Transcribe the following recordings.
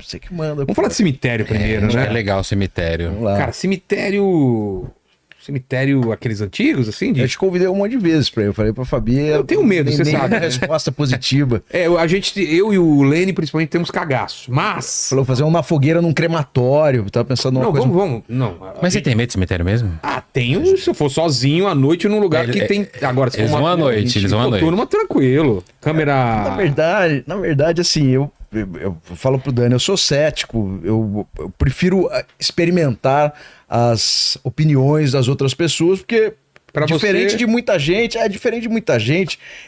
Você que manda. Vamos falar de cemitério primeiro, né? É legal o cemitério. Vamos lá. Cara, cemitério... Cemitério, aqueles antigos, assim? Eu te convidei um monte de vezes pra ir. Eu falei pra Fabi. Eu tenho medo, você sabe. Resposta positiva. Eu e o Lene, principalmente, temos cagaço. Mas... Falou fazer uma fogueira num crematório. Eu tava pensando numa Não, coisa. vamos. Não. Mas você tem medo de cemitério mesmo? Ah, tenho se eu for sozinho à noite num lugar que tem... Agora, se Eles for vão à noite, eles vão à noite. Turma, tranquilo. Câmera... Na verdade, assim, eu falo pro Dani, eu sou cético, eu prefiro experimentar as opiniões das outras pessoas, porque diferente de muita gente,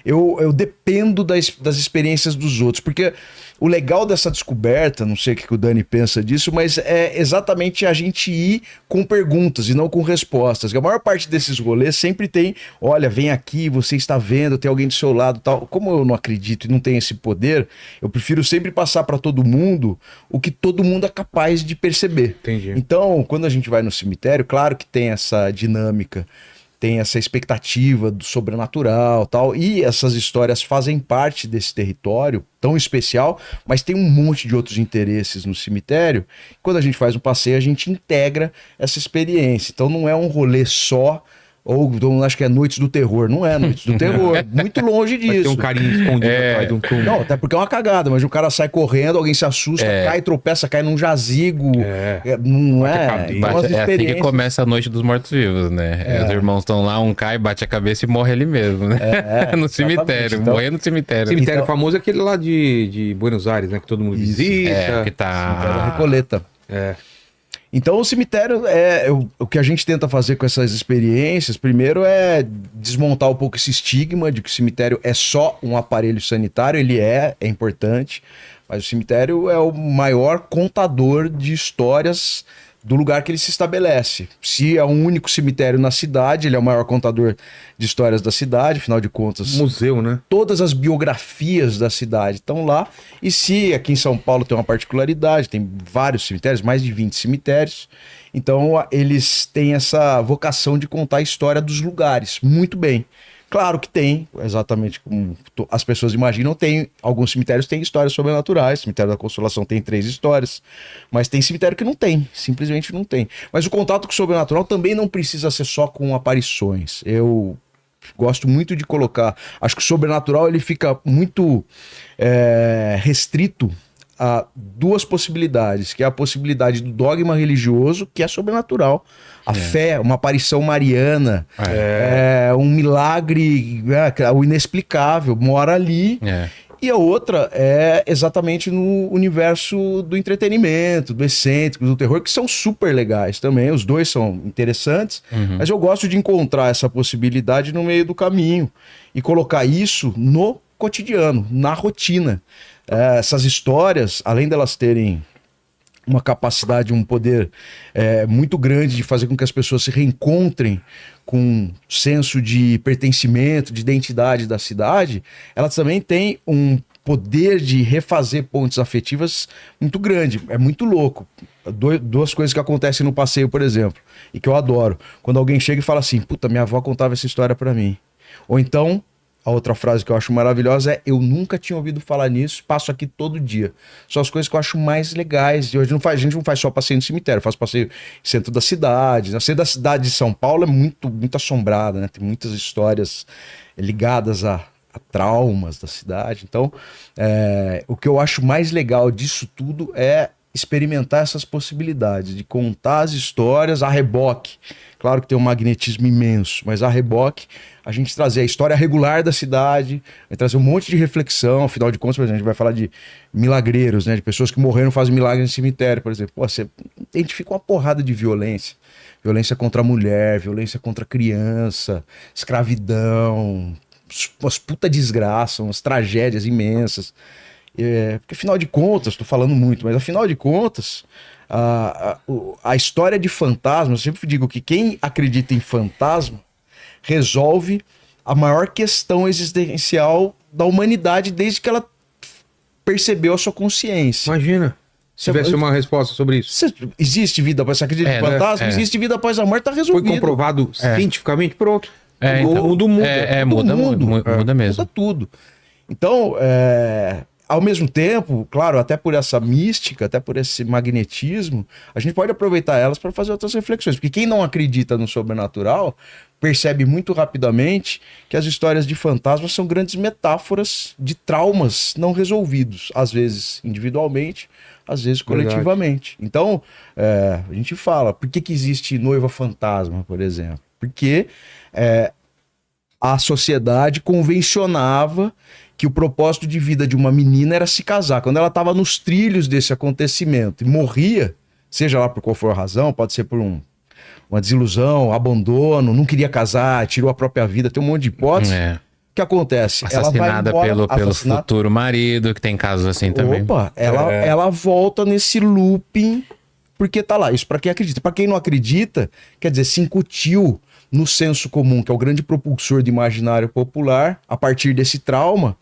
eu dependo das experiências dos outros, porque o legal dessa descoberta, não sei o que o Dani pensa disso, mas é exatamente a gente ir com perguntas e não com respostas. A maior parte desses rolês sempre tem, olha, vem aqui, você está vendo, tem alguém do seu lado, tal. Como eu não acredito e não tenho esse poder, eu prefiro sempre passar para todo mundo o que todo mundo é capaz de perceber. Entendi. Então, quando a gente vai no cemitério, claro que tem essa dinâmica, tem essa expectativa do sobrenatural, tal, e essas histórias fazem parte desse território tão especial, mas tem um monte de outros interesses no cemitério. Quando a gente faz um passeio, a gente integra essa experiência. Então não é um rolê só, ou acho que é Noites do Terror. Não é Noites do Terror, muito longe disso. Vai ter um carinho escondido atrás de um túmulo. Não, até porque é uma cagada, mas o cara sai correndo, alguém se assusta, cai, tropeça, cai num jazigo. Não é? É assim que começa a Noite dos Mortos-Vivos, né? Os irmãos estão lá, um cai, bate a cabeça e morre ele mesmo, né? No cemitério, então, morrendo no cemitério. Cemitério famoso é aquele lá de Buenos Aires, né? Que todo mundo visita. Que tá... Cemitério Recoleta. Então o cemitério o que a gente tenta fazer com essas experiências, primeiro é desmontar um pouco esse estigma de que o cemitério é só um aparelho sanitário, ele é importante, mas o cemitério é o maior contador de histórias do lugar que ele se estabelece. Se é um único cemitério na cidade, ele é o maior contador de histórias da cidade, afinal de contas... Museu, né? Todas as biografias da cidade estão lá. E se aqui em São Paulo tem uma particularidade, tem vários cemitérios, mais de 20 cemitérios, então eles têm essa vocação de contar a história dos lugares muito bem. Claro que tem, exatamente como as pessoas imaginam, tem alguns cemitérios têm histórias sobrenaturais, o cemitério da Consolação tem 3 histórias, mas tem cemitério que não tem, simplesmente não tem. Mas o contato com o sobrenatural também não precisa ser só com aparições. Eu gosto muito de colocar, acho que o sobrenatural ele fica muito restrito a 2 possibilidades, que é a possibilidade do dogma religioso, que é sobrenatural. A fé, uma aparição mariana, um milagre, o inexplicável, mora ali. E a outra é exatamente no universo do entretenimento, do excêntrico, do terror, que são super legais também. Os dois são interessantes, mas eu gosto de encontrar essa possibilidade no meio do caminho e colocar isso no cotidiano, na rotina. Essas histórias, além delas terem uma capacidade, um poder muito grande de fazer com que as pessoas se reencontrem com um senso de pertencimento, de identidade da cidade, elas também têm um poder de refazer pontes afetivas muito grande. É muito louco. 2 coisas que acontecem no passeio, por exemplo, e que eu adoro. Quando alguém chega e fala assim, puta, minha avó contava essa história pra mim. Ou então... A outra frase que eu acho maravilhosa é: eu nunca tinha ouvido falar nisso, passo aqui todo dia. São as coisas que eu acho mais legais. A gente não faz só passeio no cemitério, faz passeio no centro da cidade. O centro da cidade de São Paulo é muito assombrada, né? Tem muitas histórias ligadas a traumas da cidade. Então, o que eu acho mais legal disso tudo é experimentar essas possibilidades de contar as histórias a reboque. Claro que tem um magnetismo imenso, mas a reboque, a gente trazer a história regular da cidade, vai trazer um monte de reflexão, afinal de contas, por exemplo, a gente vai falar de milagreiros, né? De pessoas que morreram e fazem milagre no cemitério, por exemplo. Pô, você identifica uma porrada de violência. Violência contra a mulher, violência contra a criança, escravidão, umas puta desgraça, umas tragédias imensas. Porque afinal de contas, estou falando muito, mas afinal de contas, a história de fantasma, eu sempre digo que quem acredita em fantasma resolve a maior questão existencial da humanidade desde que ela percebeu a sua consciência. Imagina. Se tivesse uma resposta sobre isso. Existe vida após... Você acredita em fantasma? Existe vida após a morte, tá resolvido. Foi comprovado cientificamente, pronto. O mundo muda. Muda mesmo. Muda tudo. Então, ao mesmo tempo, claro, até por essa mística, até por esse magnetismo, a gente pode aproveitar elas para fazer outras reflexões. Porque quem não acredita no sobrenatural percebe muito rapidamente que as histórias de fantasmas são grandes metáforas de traumas não resolvidos, às vezes individualmente, às vezes coletivamente. Então, a gente fala, por que existe noiva fantasma, por exemplo? Porque a sociedade convencionava que o propósito de vida de uma menina era se casar. Quando ela estava nos trilhos desse acontecimento e morria, seja lá por qual for a razão, pode ser por uma desilusão, abandono, não queria casar, tirou a própria vida, tem um monte de hipóteses. O que acontece? Assassinada pelo futuro marido, que tem casos assim também. Ela volta nesse looping, porque tá lá. Isso para quem acredita. Para quem não acredita, quer dizer, se incutiu no senso comum, que é o grande propulsor do imaginário popular, a partir desse trauma,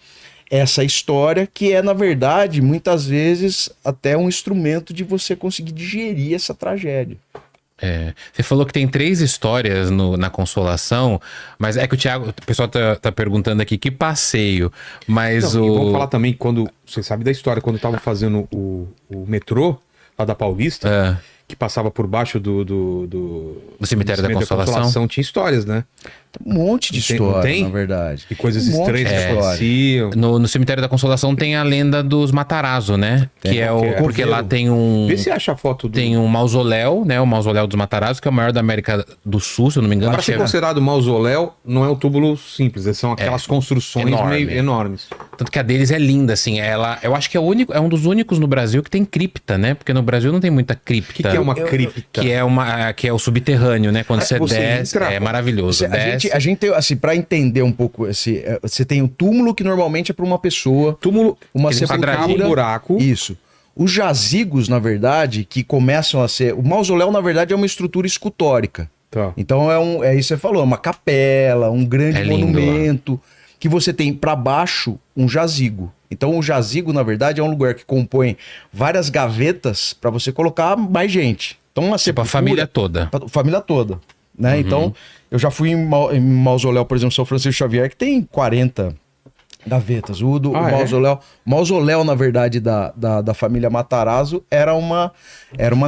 essa história que é, na verdade, muitas vezes até um instrumento de você conseguir digerir essa tragédia. Você falou que tem 3 histórias na Consolação, mas é que o pessoal tá perguntando aqui que passeio, mas vamos falar também, quando você sabe da história, quando estavam fazendo o metrô lá da Paulista, que passava por baixo do cemitério da Consolação, tinha histórias, né? Tem um monte de história, na verdade. E coisas estranhas que aconteciam. No cemitério da Consolação tem a lenda dos Matarazzo, né? Porque lá tem um... Vê se acha a foto Tem um mausoléu, né? O mausoléu dos Matarazzo, que é o maior da América do Sul, se eu não me engano. Para ser considerado mausoléu, não é um túmulo simples, são aquelas construções meio enormes. Tanto que a deles é linda, assim. Eu acho que é um dos únicos no Brasil que tem cripta, né? Porque no Brasil não tem muita cripta. O que é uma cripta? Que é o subterrâneo, né? Quando você desce, é maravilhoso. A gente tem, assim, pra entender um pouco, você tem o túmulo, que normalmente é para uma pessoa. Túmulo, uma sepultura, um buraco. Isso. Os jazigos, na verdade, que começam a ser... O mausoléu, na verdade, é uma estrutura escultórica. Tá. Então, é isso que você falou, uma capela, um grande monumento, que você tem para baixo um jazigo. Então, o jazigo, na verdade, é um lugar que compõe várias gavetas para você colocar mais gente. Então, uma sepultura... a família toda. Família toda, né? Uhum. Então, eu já fui em mausoléu, por exemplo, São Francisco Xavier, que tem 40 gavetas. O mausoléu, na verdade, da família Matarazzo era uma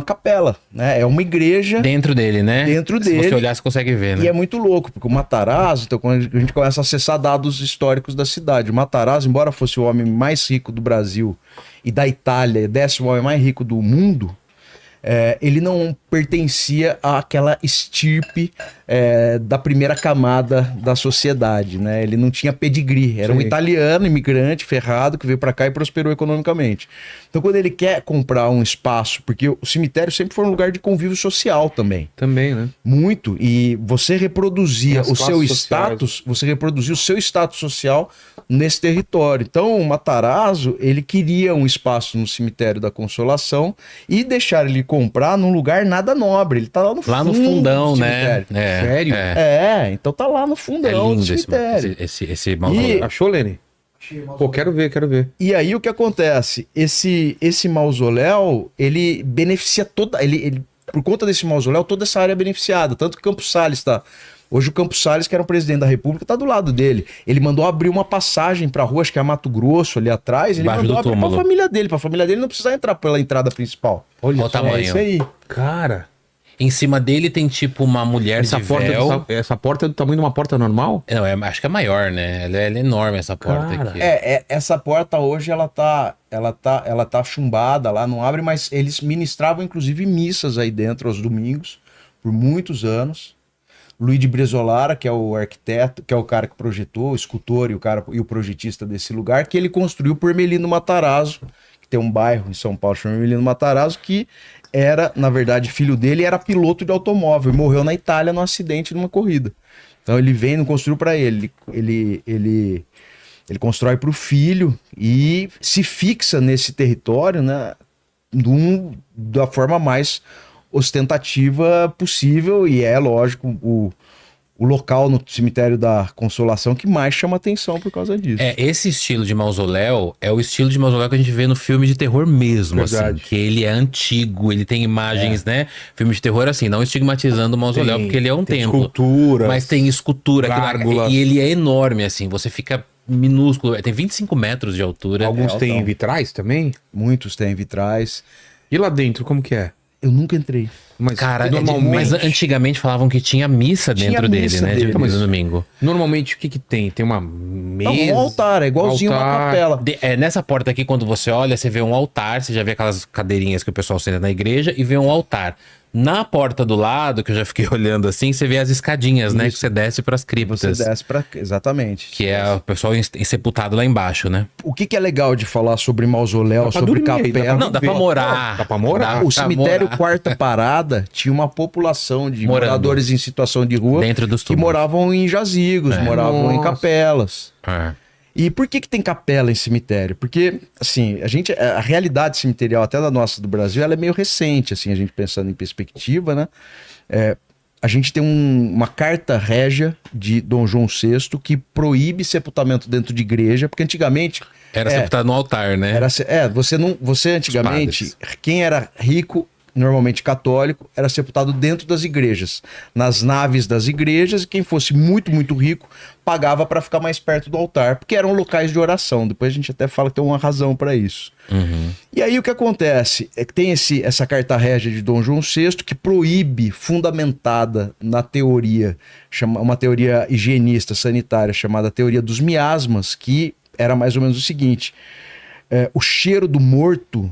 capela, né? É uma igreja. Dentro dele, né? Dentro dele. Se você olhar, você consegue ver, né? E é muito louco, porque o Matarazzo, então, quando a gente começa a acessar dados históricos da cidade, o Matarazzo, embora fosse o homem mais rico do Brasil e da Itália, 10º homem mais rico do mundo, ele não pertencia àquela estirpe da primeira camada da sociedade, né? Ele não tinha pedigree, era um italiano, imigrante, ferrado, que veio para cá e prosperou economicamente. Então, quando ele quer comprar um espaço, porque o cemitério sempre foi um lugar de convívio social também. Também, né? Muito. E você reproduzia o seu status, você reproduzia o seu status social nesse território. Então, o Matarazzo, ele queria um espaço no cemitério da Consolação e deixar ele comprar num lugar nada nobre. Ele tá lá no fundo. Lá no fundão, né? Sério? Então tá lá no fundão do cemitério. Esse mausoléu. Achou, Lene? Pô, quero ver. E aí o que acontece? Esse mausoléu, ele beneficia toda... Ele, por conta desse mausoléu, toda essa área é beneficiada. Tanto que o Campos Salles tá... Hoje o Campos Salles, que era o presidente da República, tá do lado dele. Ele mandou abrir uma passagem pra rua, acho que é Mato Grosso, ali atrás. Ele mandou abrir pra família dele. Pra família dele não precisar entrar pela entrada principal. Olha o tamanho. É isso aí. Cara... Em cima dele tem tipo uma mulher de véu. Essa porta é do tamanho de uma porta normal? Não, acho que é maior, né? Ela é enorme, essa porta aqui. Essa porta hoje ela tá chumbada lá, não abre, mas eles ministravam inclusive missas aí dentro aos domingos, por muitos anos. Luiz de Brezolara, que é o arquiteto, que é o cara que projetou, o escultor e o projetista desse lugar, que ele construiu por Ermelino Matarazzo, que tem um bairro em São Paulo chamado Ermelino Matarazzo, que era, na verdade, filho dele, era piloto de automóvel e morreu na Itália num acidente numa corrida. Então ele vem, não construiu para ele. Ele constrói para o filho e se fixa nesse território, né, da forma mais ostentativa possível, e é lógico o local no cemitério da Consolação que mais chama atenção por causa disso. Esse estilo de mausoléu é o estilo de mausoléu que a gente vê no filme de terror mesmo, assim, que ele é antigo, ele tem imagens, né? Filme de terror, assim, não estigmatizando o mausoléu, porque ele é um templo. Escultura. Mas tem escultura, gárgulas. E ele é enorme, assim, você fica minúsculo, tem 25 metros de altura. Alguns têm vitrais também? Muitos têm vitrais. E lá dentro, como que é? Eu nunca entrei. Mas, Cara, normalmente... mas antigamente falavam que tinha missa dentro dele, né? dele. No domingo. Normalmente, o que que tem? Tem uma mesa? Um altar, é igualzinho uma capela. Nessa porta aqui, quando você olha, você vê um altar, você já vê aquelas cadeirinhas que o pessoal senta na igreja e vê um altar. Na porta do lado, que eu já fiquei olhando assim, você vê as escadinhas, né? Que você desce pras criptas. Você desce pra... Exatamente. Que é o pessoal sepultado lá embaixo, né? O que é legal de falar sobre mausoléu, sobre capela? Não, dá pra morar. Dá pra morar? O cemitério Quarta Parada tinha uma população de moradores em situação de rua dentro dos que túmulos. moravam em jazigos, moravam em capelas. E por que tem capela em cemitério? Porque, assim, a realidade cemiterial, até da nossa do Brasil, ela é meio recente, assim, a gente pensando em perspectiva, né? A gente tem uma carta régia de Dom João VI que proíbe sepultamento dentro de igreja, porque antigamente... Era sepultado no altar, né? Você antigamente, quem era rico, normalmente católico, era sepultado dentro das igrejas, nas naves das igrejas, e quem fosse muito, muito rico, pagava para ficar mais perto do altar, porque eram locais de oração. Depois a gente até fala que tem uma razão para isso. E aí o que acontece é que tem essa carta régia de Dom João VI que proíbe, fundamentada na teoria, uma teoria higienista, sanitária, chamada teoria dos miasmas, que era mais ou menos o seguinte: o cheiro do morto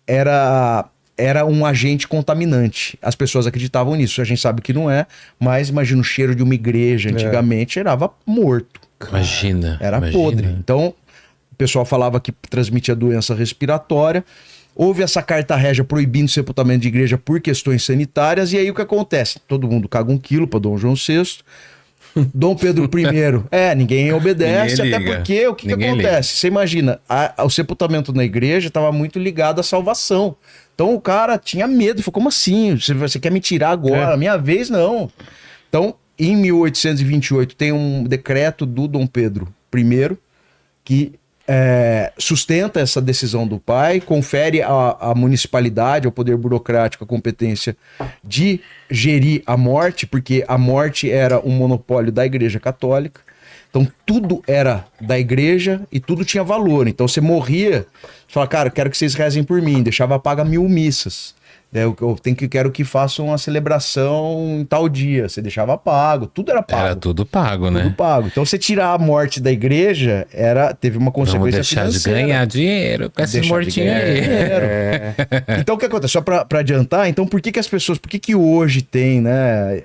era um agente contaminante. As pessoas acreditavam nisso. A gente sabe que não é, mas imagina o cheiro de uma igreja. Antigamente cheirava morto. Imagina. Era podre. Então, o pessoal falava que transmitia doença respiratória. Houve essa carta régia proibindo o sepultamento de igreja por questões sanitárias. E aí o que acontece? Todo mundo caga um quilo para Dom João VI. Dom Pedro I, ninguém obedece, Ninguém até liga. porque o que acontece? Liga. Você imagina, o sepultamento na igreja estava muito ligado à salvação. Então o cara tinha medo, falou, como assim? Você quer me tirar agora? Minha vez não. Então, em 1828, tem um decreto do Dom Pedro I que sustenta essa decisão do pai, confere à municipalidade, ao poder burocrático, a competência de gerir a morte, porque a morte era um monopólio da Igreja Católica. Então tudo era da igreja e tudo tinha valor. Então você morria, você falava, cara, quero que vocês rezem por mim, deixava paga 1000 missas. Quero que façam uma celebração em tal dia. Você deixava pago, tudo era pago. Era tudo pago, né? Tudo pago. Então você tirar a morte da igreja teve uma consequência financeira. Vamos deixar de ganhar dinheiro com esses mortinhos aí. Então o que acontece? Só pra adiantar, então por que as pessoas, por que hoje tem, né,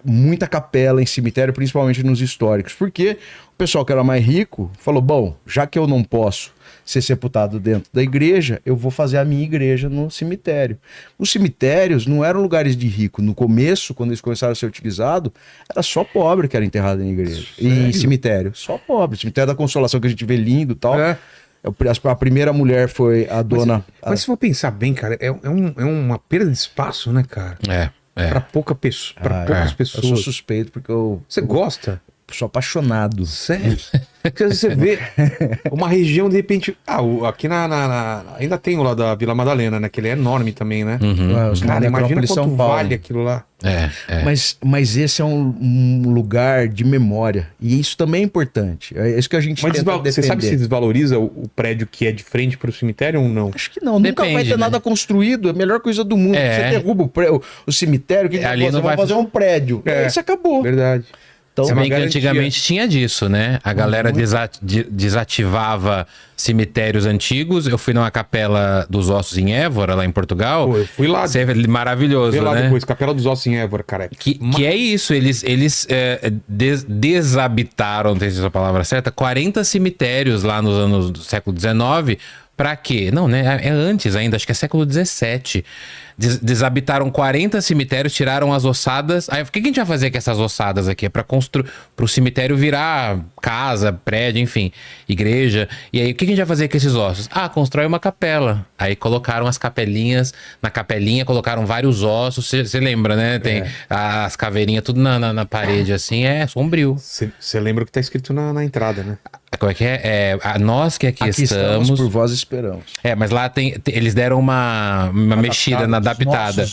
muita capela em cemitério, principalmente nos históricos? Porque o pessoal que era mais rico falou, bom, já que eu não posso ser sepultado dentro da igreja, eu vou fazer a minha igreja no cemitério. Os cemitérios não eram lugares de rico. No começo, quando eles começaram a ser utilizados, era só pobre que era enterrado em igreja. Em cemitério. Só pobre. Cemitério da Consolação, que a gente vê lindo e tal. A primeira mulher foi a dona... Mas se for pensar bem, cara, é uma perda de espaço, né, cara? Pra poucas pessoas. Eu sou suspeito porque Você gosta? Sou apaixonado. Sério? Porque você vê uma região, de repente... aqui ainda tem o lá da Vila Madalena, né? Que ele é enorme também, né? Cara, imagina quanto vale aquilo lá. Mas esse é um lugar de memória. E isso também é importante. É isso que a gente tenta defender. Você sabe se desvaloriza o prédio que é de frente para o cemitério ou não? Acho que não. Nunca vai ter nada construído. É a melhor coisa do mundo. Você derruba o cemitério, que ali você vai fazer um prédio. Isso acabou. Verdade. Então, se bem que antigamente tinha disso, né? A galera desativava cemitérios antigos. Eu fui numa capela dos Ossos em Évora, lá em Portugal. Pô, eu fui lá. Maravilhoso, lá né? Depois, Capela dos Ossos em Évora, cara. Que é isso, eles desabitaram, não sei se é essa palavra certa, 40 cemitérios lá nos anos do século XIX. Pra quê? Não, né? É antes ainda, acho que é século XVII. Desabitaram 40 cemitérios, tiraram as ossadas. Aí, o que a gente vai fazer com essas ossadas aqui? É pra construir, pro cemitério virar casa, prédio, enfim, igreja. E aí, o que a gente vai fazer com esses ossos? Constrói uma capela. Aí colocaram as capelinhas, na capelinha colocaram vários ossos. Você lembra, né? Tem as caveirinhas tudo na parede, assim, é sombrio. Você lembra o que tá escrito na entrada, né? como é que é? Nós que aqui estamos... por vós esperamos. Mas lá eles deram uma mexida na adaptada.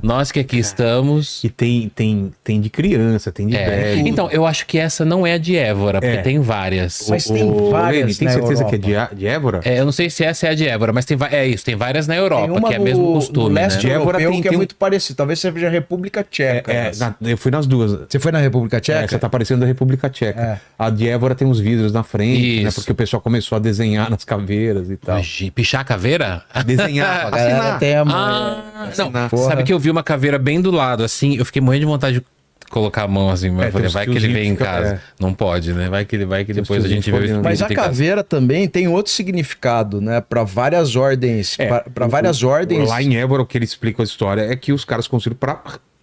Nós que aqui estamos... E tem de criança, tem de velho. Então, eu acho que essa não é a de Évora, porque tem várias. Mas tem várias. Lene, tem certeza que é de Évora? Eu não sei se essa é a de Évora, mas tem várias na Europa, que é o mesmo costume, né? De Évora que é muito parecido. Talvez seja a República Tcheca. Eu fui nas duas. Você foi na República Tcheca? Essa tá parecendo da República Tcheca. A de Évora tem uns vidros na frente, né? Porque o pessoal começou a desenhar nas caveiras e tal. Pichar a caveira? Desenhar, assinar. Sabe que eu vi uma caveira bem do lado, assim, eu fiquei morrendo de vontade de colocar a mão assim, mas vai que ele vem em casa. Não pode, né? Vai que depois a gente vê o espírito. Mas a caveira também tem outro significado, né? Para várias ordens. Para várias ordens. Lá em Évora, o que ele explica a história é que os caras construíram para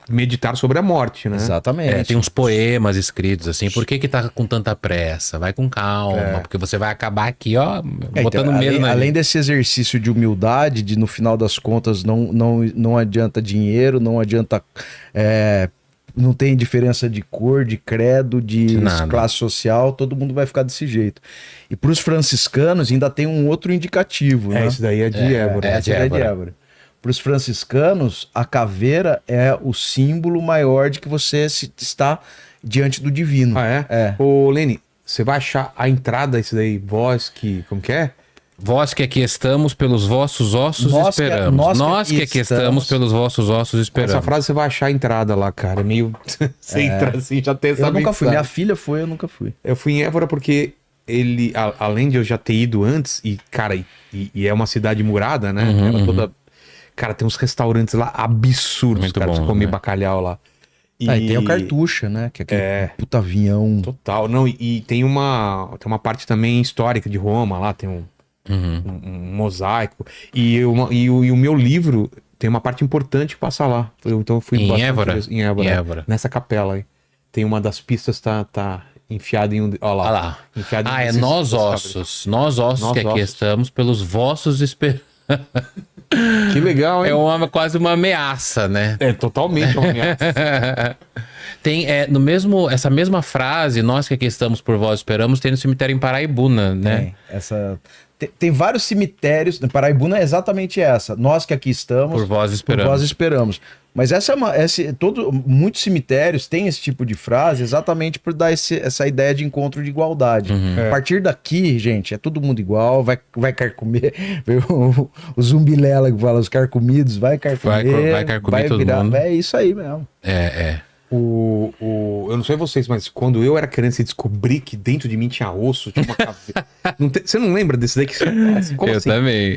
meditar sobre a morte, né? Exatamente. Tem uns poemas escritos assim. Por que tá com tanta pressa? Vai com calma, porque você vai acabar aqui, ó, botando então, medo na além desse exercício de humildade, de no final das contas não adianta dinheiro, não adianta... não tem diferença de cor, de credo, de classe social, todo mundo vai ficar desse jeito. E para os franciscanos ainda tem um outro indicativo, né? Esse daí é de Évora. Esse daí é de Évora. Para os franciscanos, a caveira é o símbolo maior de que você está diante do divino. Ô, Lene, você vai achar a entrada, esse daí, voz que... Como que é? Vós que aqui estamos pelos vossos ossos esperamos. Nós que aqui estamos pelos vossos ossos esperamos. Essa frase você vai achar a entrada lá, cara. Meio... Você entra assim, já tem essa Eu nunca fui. Minha filha foi, eu nunca fui. Eu fui em Évora porque ele... Além de eu já ter ido antes, e, cara, e é uma cidade murada, né? Ela toda... Cara, tem uns restaurantes lá absurdos, muito cara, bom, pra comer né? bacalhau lá. E tem o Cartucha, né? Que é aquele puta avião. Total. Não, e tem uma parte também histórica de Roma lá, tem um mosaico. E o meu livro tem uma parte importante que passa lá. Então eu fui em Évora? Em Évora. Nessa capela aí. Tem uma das pistas tá enfiada em um... Olha lá. É Nós Ossos. Nós Ossos que aqui estamos pelos vossos esperamos. Que legal, hein? É quase uma ameaça, né? É totalmente uma ameaça. Tem essa mesma frase, nós que aqui estamos por vós esperamos, tem no cemitério em Paraibuna, né? Tem vários cemitérios. Paraibuna é exatamente essa. Nós que aqui estamos por vós esperamos. Mas muitos cemitérios têm esse tipo de frase exatamente por dar essa ideia de encontro de igualdade. A partir daqui, gente, é todo mundo igual, vai carcomer. O zumbilela que fala, os carcomidos, vai carcomer. Vai carcomer todo mundo. É isso aí mesmo. Eu não sei vocês, mas quando eu era criança e descobri que dentro de mim tinha osso, tinha uma caveira. Você não lembra desse daí? Como assim?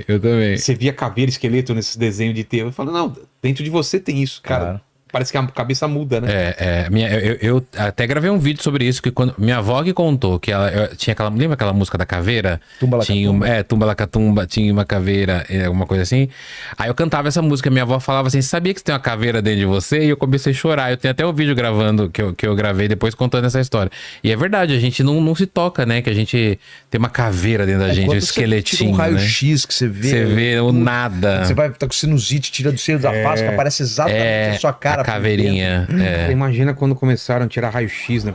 Eu também. Você via caveira, esqueleto nesses desenhos de TV. Eu falo, não, dentro de você tem isso, cara. Claro. Parece que a cabeça muda, né? Eu até gravei um vídeo sobre isso, que quando minha avó que contou que ela tinha aquela... Lembra aquela música da caveira? Tumba Tumba, tinha uma caveira, alguma coisa assim. Aí eu cantava essa música, minha avó falava assim, sabia que você tem uma caveira dentro de você? E eu comecei a chorar. Eu tenho até um vídeo gravando, que eu gravei depois contando essa história. E é verdade, a gente não se toca, né? Que a gente tem uma caveira dentro da gente, um esqueletinho, um raio-x que você vê. Você vê o nada. Você vai estar com sinusite, tira do seio da face, que aparece exatamente a sua cara. A caveirinha. Imagina quando começaram a tirar raio-x, né?